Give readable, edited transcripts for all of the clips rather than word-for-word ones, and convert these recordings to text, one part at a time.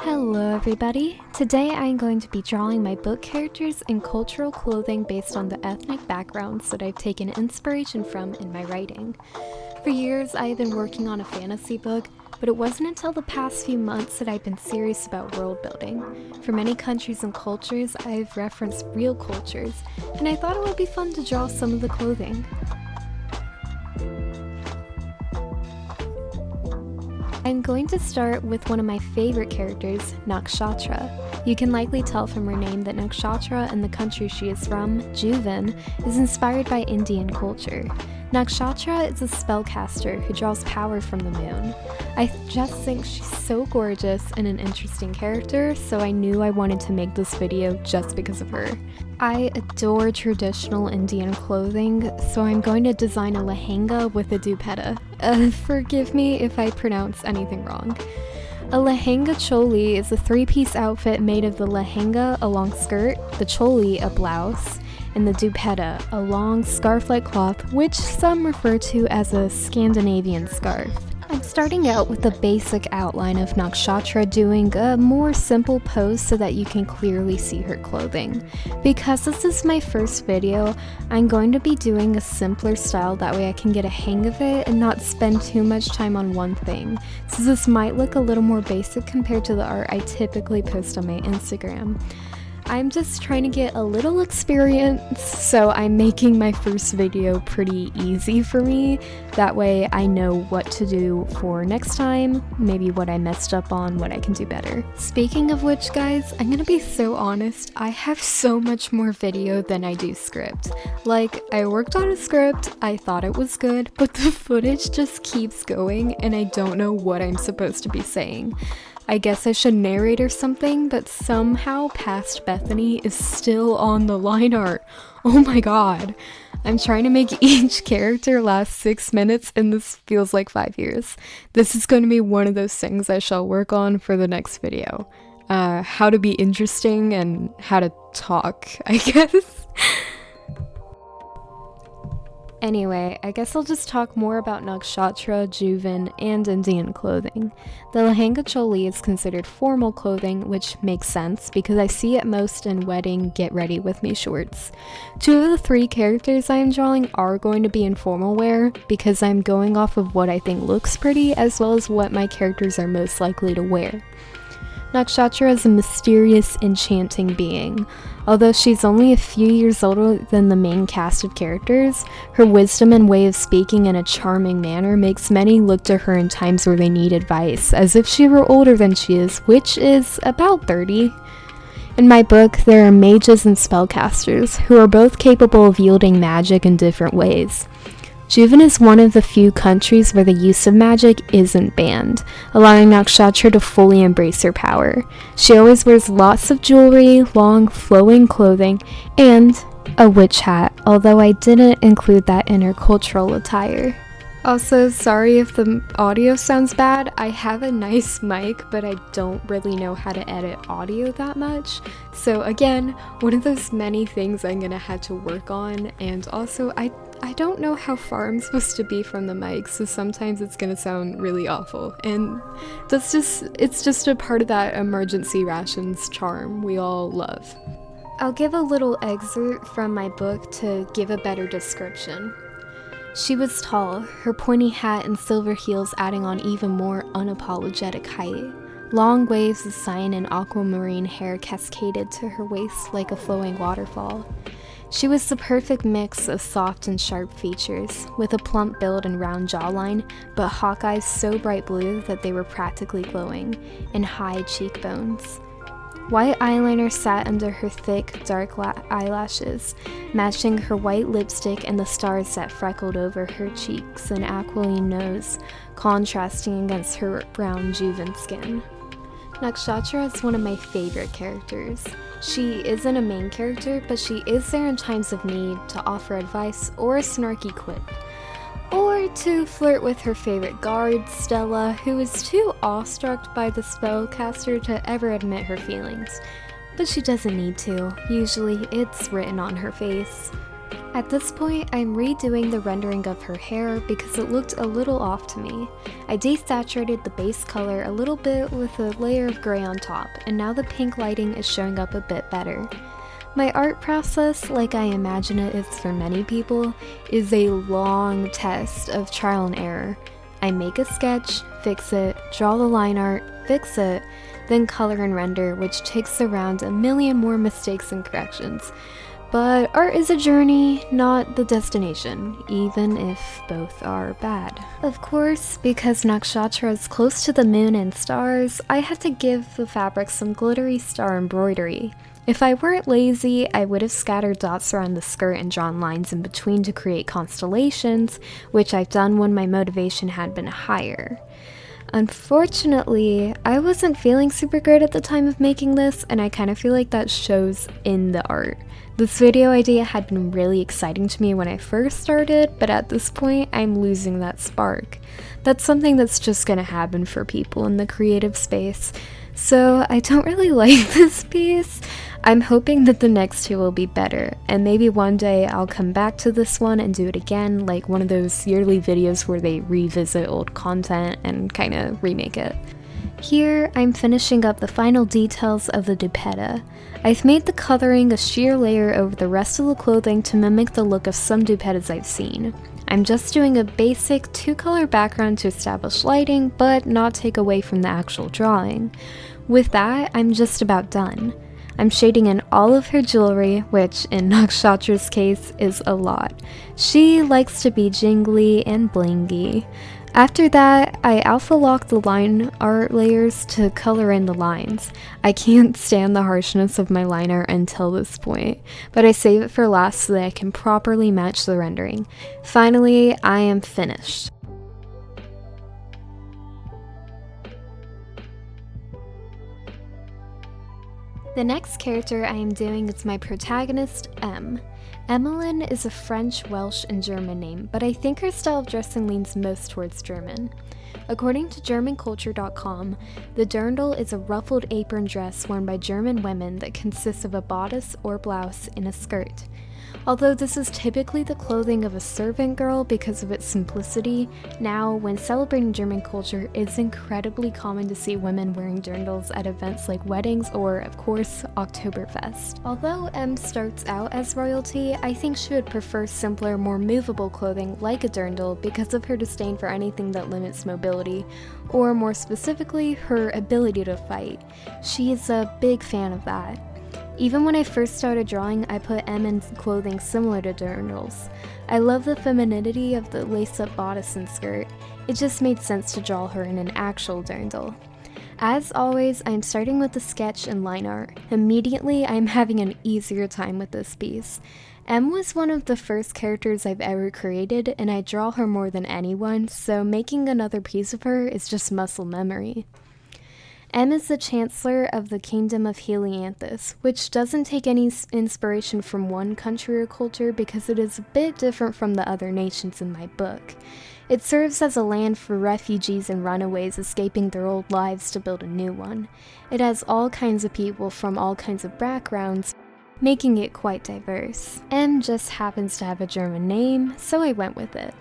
Hello everybody! Today I'm going to be drawing my book characters in cultural clothing based on the ethnic backgrounds that I've taken inspiration from in my writing. For years I have been working on a fantasy book, but it wasn't until the past few months that I've been serious about world building. For many countries and cultures, I've referenced real cultures, and I thought it would be fun to draw some of the clothing. I'm going to start with one of my favorite characters, Nakshatra. You can likely tell from her name that Nakshatra and the country she is from, Juvan, is inspired by Indian culture. Nakshatra is a spellcaster who draws power from the moon. I just think she's so gorgeous and an interesting character, so I knew I wanted to make this video just because of her. I adore traditional Indian clothing, so I'm going to design a lehenga with a dupatta. Forgive me if I pronounce anything wrong. A lehenga choli is a three-piece outfit made of the lehenga, a long skirt, the choli, a blouse, and the dupatta, a long scarf-like cloth, which some refer to as a Scandinavian scarf. I'm starting out with a basic outline of Nakshatra doing a more simple pose so that you can clearly see her clothing. Because this is my first video, I'm going to be doing a simpler style, that way I can get a hang of it and not spend too much time on one thing, so this might look a little more basic compared to the art I typically post on my Instagram. I'm just trying to get a little experience, so I'm making my first video pretty easy for me. That way I know what to do for next time, maybe what I messed up on, what I can do better. Speaking of which, guys, I'm gonna be so honest, I have so much more video than I do script. Like, I worked on a script, I thought it was good, but the footage just keeps going and I don't know what I'm supposed to be saying. I guess I should narrate or something, but somehow Past Bethany is still on the line art. Oh my god. I'm trying to make each character last 6 minutes and this feels like 5 years. This is going to be one of those things I shall work on for the next video. How to be interesting and how to talk, I guess. Anyway, I guess I'll just talk more about Nakshatra, Juvan, and Indian clothing. The lehenga choli is considered formal clothing, which makes sense because I see it most in wedding get ready with me shorts. 2 of the 3 characters I am drawing are going to be in formal wear because I'm going off of what I think looks pretty as well as what my characters are most likely to wear. Nakshatra is a mysterious, enchanting being. Although she's only a few years older than the main cast of characters, her wisdom and way of speaking in a charming manner makes many look to her in times where they need advice, as if she were older than she is, which is about 30. In my book, there are mages and spellcasters, who are both capable of wielding magic in different ways. Juvan is one of the few countries where the use of magic isn't banned, allowing Nakshatra to fully embrace her power. She always wears lots of jewelry, long, flowing clothing, and a witch hat, although I didn't include that in her cultural attire. Also, sorry if the audio sounds bad. I have a nice mic, but I don't really know how to edit audio that much. So again, one of those many things I'm gonna have to work on, and also I don't know how far I'm supposed to be from the mic, so sometimes it's gonna sound really awful. And it's just a part of that emergency rations charm we all love. I'll give a little excerpt from my book to give a better description. She was tall, her pointy hat and silver heels adding on even more unapologetic height. Long waves of cyan and aquamarine hair cascaded to her waist like a flowing waterfall. She was the perfect mix of soft and sharp features, with a plump build and round jawline, but hawk eyes so bright blue that they were practically glowing, and high cheekbones. White eyeliner sat under her thick, dark eyelashes, matching her white lipstick and the stars that freckled over her cheeks and aquiline nose, contrasting against her brown Juvan skin. Nakshatra is one of my favorite characters. She isn't a main character, but she is there in times of need to offer advice or a snarky quip. Or to flirt with her favorite guard, Stella, who is too awestruck by the spellcaster to ever admit her feelings. But she doesn't need to. Usually, it's written on her face. At this point, I'm redoing the rendering of her hair because it looked a little off to me. I desaturated the base color a little bit with a layer of gray on top, and now the pink lighting is showing up a bit better. My art process, like I imagine it is for many people, is a long test of trial and error. I make a sketch, fix it, draw the line art, fix it, then color and render, which takes around a million more mistakes and corrections. But art is a journey, not the destination, even if both are bad. Of course, because nakshatra is close to the moon and stars, I had to give the fabric some glittery star embroidery. If I weren't lazy, I would have scattered dots around the skirt and drawn lines in between to create constellations, which I've done when my motivation had been higher. Unfortunately, I wasn't feeling super good at the time of making this, and I kind of feel like that shows in the art. This video idea had been really exciting to me when I first started, but at this point, I'm losing that spark. That's something that's just gonna happen for people in the creative space. So I don't really like this piece. I'm hoping that the next two will be better, and maybe one day I'll come back to this one and do it again, like one of those yearly videos where they revisit old content and kind of remake it. Here, I'm finishing up the final details of the dupatta. I've made the coloring a sheer layer over the rest of the clothing to mimic the look of some dupattas I've seen. I'm just doing a basic 2-color background to establish lighting, but not take away from the actual drawing. With that, I'm just about done. I'm shading in all of her jewelry, which in Nakshatra's case is a lot. She likes to be jingly and blingy. After that, I alpha lock the line art layers to color in the lines. I can't stand the harshness of my line art until this point, but I save it for last so that I can properly match the rendering. Finally, I am finished. The next character I am doing is my protagonist, M. Emmeline is a French, Welsh, and German name, but I think her style of dressing leans most towards German. According to GermanCulture.com, the dirndl is a ruffled apron dress worn by German women that consists of a bodice or blouse and a skirt. Although this is typically the clothing of a servant girl because of its simplicity, now, when celebrating German culture, it's incredibly common to see women wearing dirndls at events like weddings or, of course, Oktoberfest. Although M starts out as royalty, I think she would prefer simpler, more movable clothing like a dirndl because of her disdain for anything that limits mobility, or more specifically, her ability to fight. She is a big fan of that. Even when I first started drawing, I put M in clothing similar to dirndls. I love the femininity of the lace-up bodice and skirt. It just made sense to draw her in an actual dirndl. As always, I'm starting with the sketch and line art. Immediately, I'm having an easier time with this piece. M was one of the first characters I've ever created, and I draw her more than anyone, so making another piece of her is just muscle memory. M is the Chancellor of the Kingdom of Helianthus, which doesn't take any inspiration from one country or culture because it is a bit different from the other nations in my book. It serves as a land for refugees and runaways escaping their old lives to build a new one. It has all kinds of people from all kinds of backgrounds, making it quite diverse. M just happens to have a German name, so I went with it.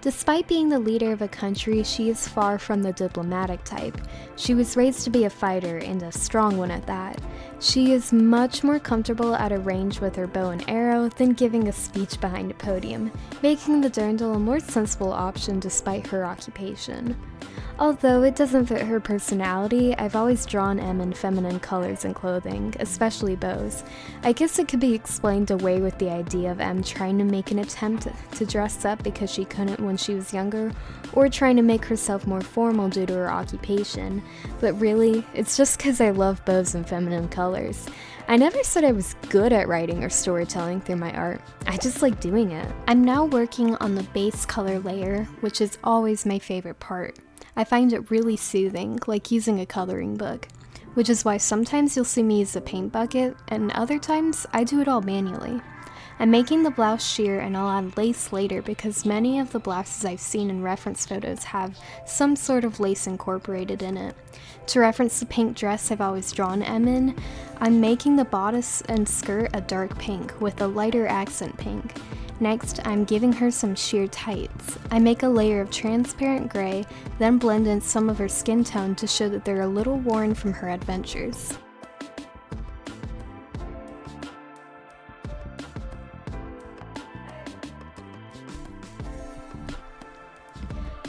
Despite being the leader of a country, she is far from the diplomatic type. She was raised to be a fighter, and a strong one at that. She is much more comfortable at a range with her bow and arrow than giving a speech behind a podium, making the dirndl a more sensible option despite her occupation. Although it doesn't fit her personality, I've always drawn M in feminine colors and clothing, especially bows. I guess it could be explained away with the idea of M trying to make an attempt to dress up because she couldn't when she was younger, or trying to make herself more formal due to her occupation. But really, it's just because I love bows and feminine colors. I never said I was good at writing or storytelling through my art. I just like doing it. I'm now working on the base color layer, which is always my favorite part. I find it really soothing, like using a coloring book, which is why sometimes you'll see me use a paint bucket, and other times I do it all manually. I'm making the blouse sheer, and I'll add lace later because many of the blouses I've seen in reference photos have some sort of lace incorporated in it. To reference the pink dress I've always drawn M in, I'm making the bodice and skirt a dark pink with a lighter accent pink. Next, I'm giving her some sheer tights. I make a layer of transparent gray, then blend in some of her skin tone to show that they're a little worn from her adventures.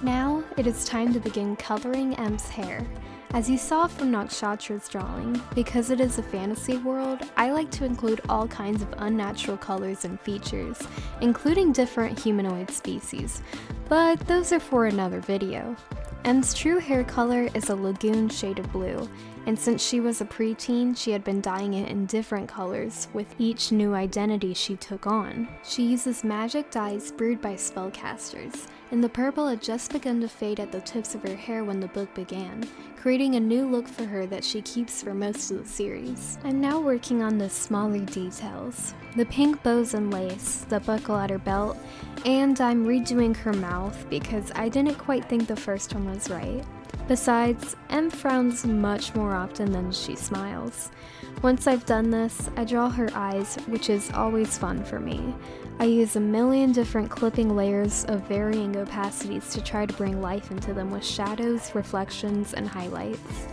Now, it is time to begin coloring M's hair. As you saw from Nakshatra's drawing, because it is a fantasy world, I like to include all kinds of unnatural colors and features, including different humanoid species, but those are for another video. M's true hair color is a lagoon shade of blue, and since she was a preteen, she had been dyeing it in different colors with each new identity she took on. She uses magic dyes brewed by spellcasters, and the purple had just begun to fade at the tips of her hair when the book began, creating a new look for her that she keeps for most of the series. I'm now working on the smaller details. The pink bows and lace, the buckle at her belt, and I'm redoing her mouth because I didn't quite think the first one was right. Besides, M frowns much more often than she smiles. Once I've done this, I draw her eyes, which is always fun for me. I use a million different clipping layers of varying opacities to try to bring life into them with shadows, reflections, and highlights.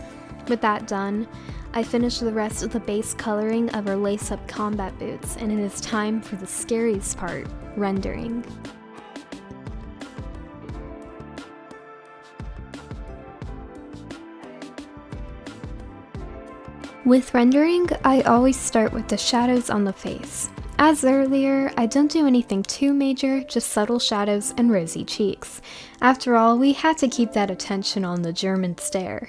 With that done, I finish the rest of the base coloring of her lace-up combat boots, and it is time for the scariest part, rendering. With rendering, I always start with the shadows on the face. As earlier, I don't do anything too major, just subtle shadows and rosy cheeks. After all, we had to keep that attention on the German stare.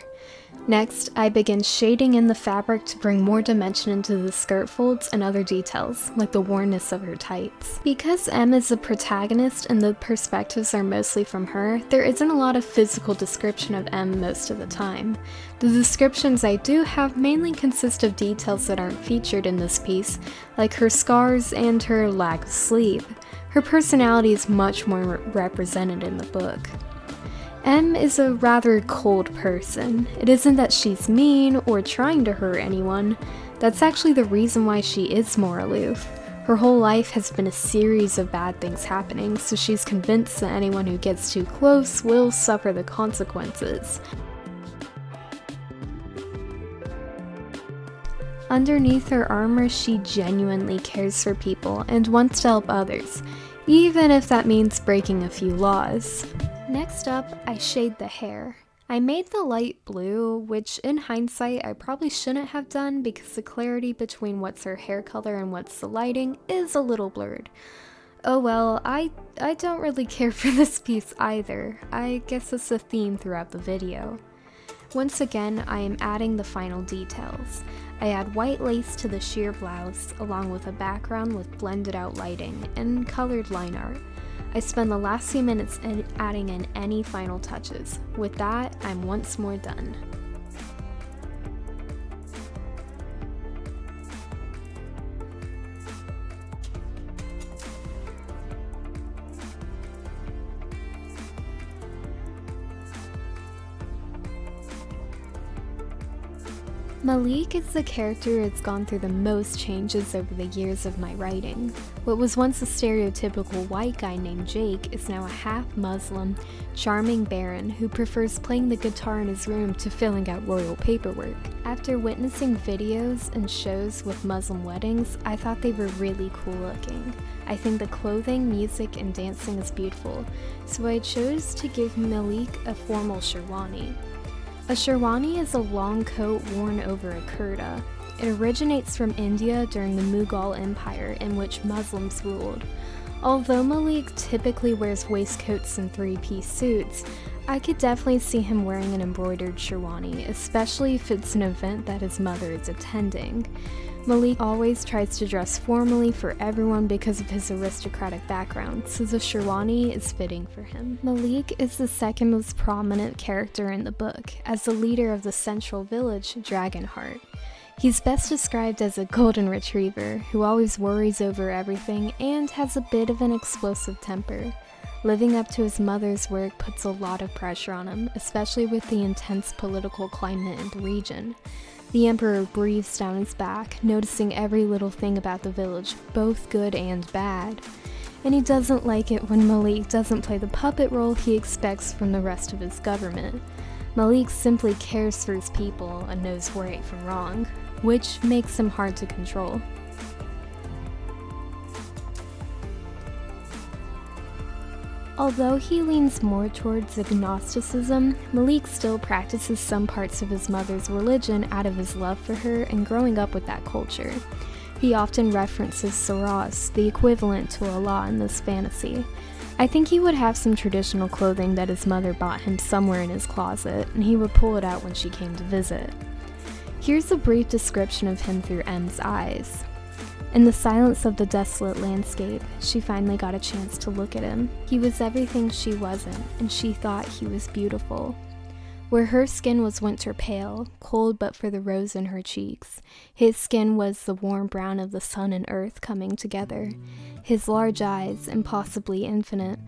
Next, I begin shading in the fabric to bring more dimension into the skirt folds and other details, like the wornness of her tights. Because M is the protagonist and the perspectives are mostly from her, there isn't a lot of physical description of M most of the time. The descriptions I do have mainly consist of details that aren't featured in this piece, like her scars and her lack of sleep. Her personality is much more represented in the book. M is a rather cold person. It isn't that she's mean or trying to hurt anyone. That's actually the reason why she is more aloof. Her whole life has been a series of bad things happening, so she's convinced that anyone who gets too close will suffer the consequences. Underneath her armor, she genuinely cares for people and wants to help others, even if that means breaking a few laws. Next up, I shade the hair. I made the light blue, which in hindsight I probably shouldn't have done because the clarity between what's her hair color and what's the lighting is a little blurred. Oh well, I don't really care for this piece either. I guess it's a theme throughout the video. Once again, I am adding the final details. I add white lace to the sheer blouse, along with a background with blended out lighting and colored line art. I spend the last few minutes adding in any final touches. With that, I'm once more done. Malik is the character who has gone through the most changes over the years of my writing. What was once a stereotypical white guy named Jake is now a half-Muslim, charming baron who prefers playing the guitar in his room to filling out royal paperwork. After witnessing videos and shows with Muslim weddings, I thought they were really cool looking. I think the clothing, music, and dancing is beautiful, so I chose to give Malik a formal sherwani. A sherwani is a long coat worn over a kurta. It originates from India during the Mughal Empire, in which Muslims ruled. Although Malik typically wears waistcoats and three-piece suits, I could definitely see him wearing an embroidered sherwani, especially if it's an event that his mother is attending. Malik always tries to dress formally for everyone because of his aristocratic background, so the sherwani is fitting for him. Malik is the second most prominent character in the book, as the leader of the central village, Dragonheart. He's best described as a golden retriever who always worries over everything and has a bit of an explosive temper. Living up to his mother's work puts a lot of pressure on him, especially with the intense political climate in the region. The emperor breathes down his back, noticing every little thing about the village, both good and bad. And he doesn't like it when Malik doesn't play the puppet role he expects from the rest of his government. Malik simply cares for his people and knows right from wrong, which makes him hard to control. Although he leans more towards agnosticism, Malik still practices some parts of his mother's religion out of his love for her and growing up with that culture. He often references Saras, the equivalent to Allah in this fantasy. I think he would have some traditional clothing that his mother bought him somewhere in his closet, and he would pull it out when she came to visit. Here's a brief description of him through M's eyes. In the silence of the desolate landscape, she finally got a chance to look at him. He was everything she wasn't, and she thought he was beautiful. Where her skin was winter pale, cold but for the rose in her cheeks, his skin was the warm brown of the sun and earth coming together. His large eyes, impossibly infinite,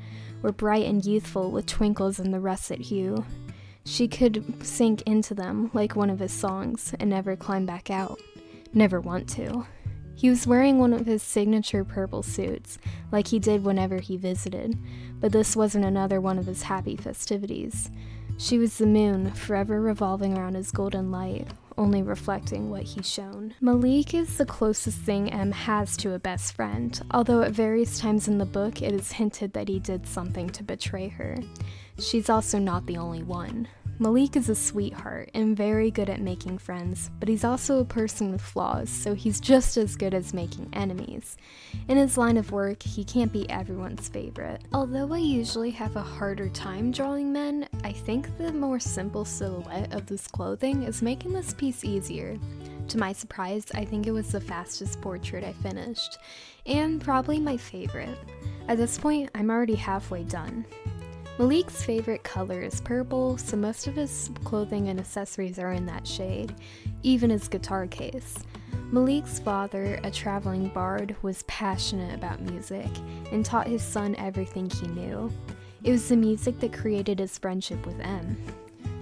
were bright and youthful with twinkles in the russet hue. She could sink into them like one of his songs and never climb back out. Never want to. He was wearing one of his signature purple suits, like he did whenever he visited, but this wasn't another one of his happy festivities. She was the moon, forever revolving around his golden light, only reflecting what he shone. Malik is the closest thing M has to a best friend, although at various times in the book it is hinted that he did something to betray her. She's also not the only one. Malik is a sweetheart and very good at making friends, but he's also a person with flaws, so he's just as good as making enemies. In his line of work, he can't be everyone's favorite. Although I usually have a harder time drawing men, I think the more simple silhouette of this clothing is making this piece easier. To my surprise, I think it was the fastest portrait I finished, and probably my favorite. At this point, I'm already halfway done. Malik's favorite color is purple, so most of his clothing and accessories are in that shade, even his guitar case. Malik's father, a traveling bard, was passionate about music and taught his son everything he knew. It was the music that created his friendship with M.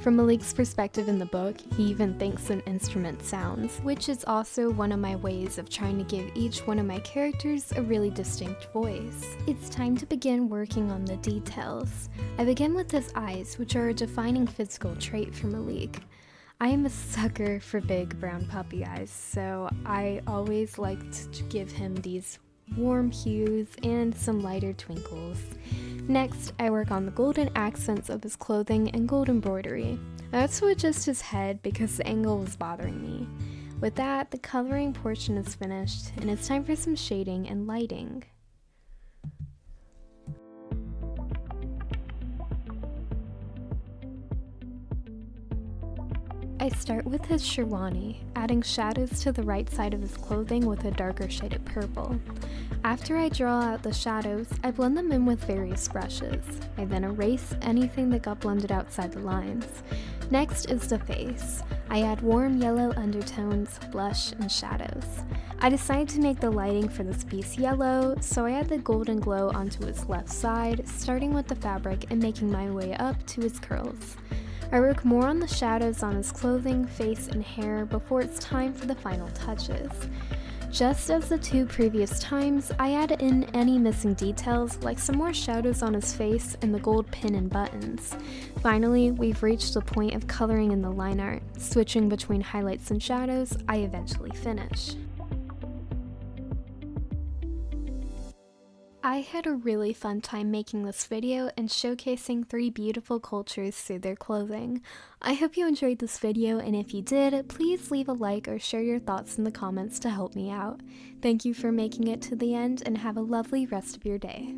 From Malik's perspective in the book, he even thinks an instrument sounds, which is also one of my ways of trying to give each one of my characters a really distinct voice. It's time to begin working on the details. I begin with his eyes, which are a defining physical trait for Malik. I am a sucker for big brown puppy eyes, so I always like to give him these warm hues and some lighter twinkles. Next, I work on the golden accents of his clothing and gold embroidery. I also adjust his head because the angle was bothering me. With that, the coloring portion is finished, and it's time for some shading and lighting. I start with his sherwani, adding shadows to the right side of his clothing with a darker shade of purple. After I draw out the shadows, I blend them in with various brushes. I then erase anything that got blended outside the lines. Next is the face. I add warm yellow undertones, blush, and shadows. I decided to make the lighting for this piece yellow, so I add the golden glow onto his left side, starting with the fabric and making my way up to his curls. I work more on the shadows on his clothing, face, and hair before it's time for the final touches. Just as the two previous times, I add in any missing details, like some more shadows on his face and the gold pin and buttons. Finally, we've reached the point of coloring in the line art. Switching between highlights and shadows, I eventually finish. I had a really fun time making this video and showcasing 3 beautiful cultures through their clothing. I hope you enjoyed this video, and if you did, please leave a like or share your thoughts in the comments to help me out. Thank you for making it to the end, and have a lovely rest of your day.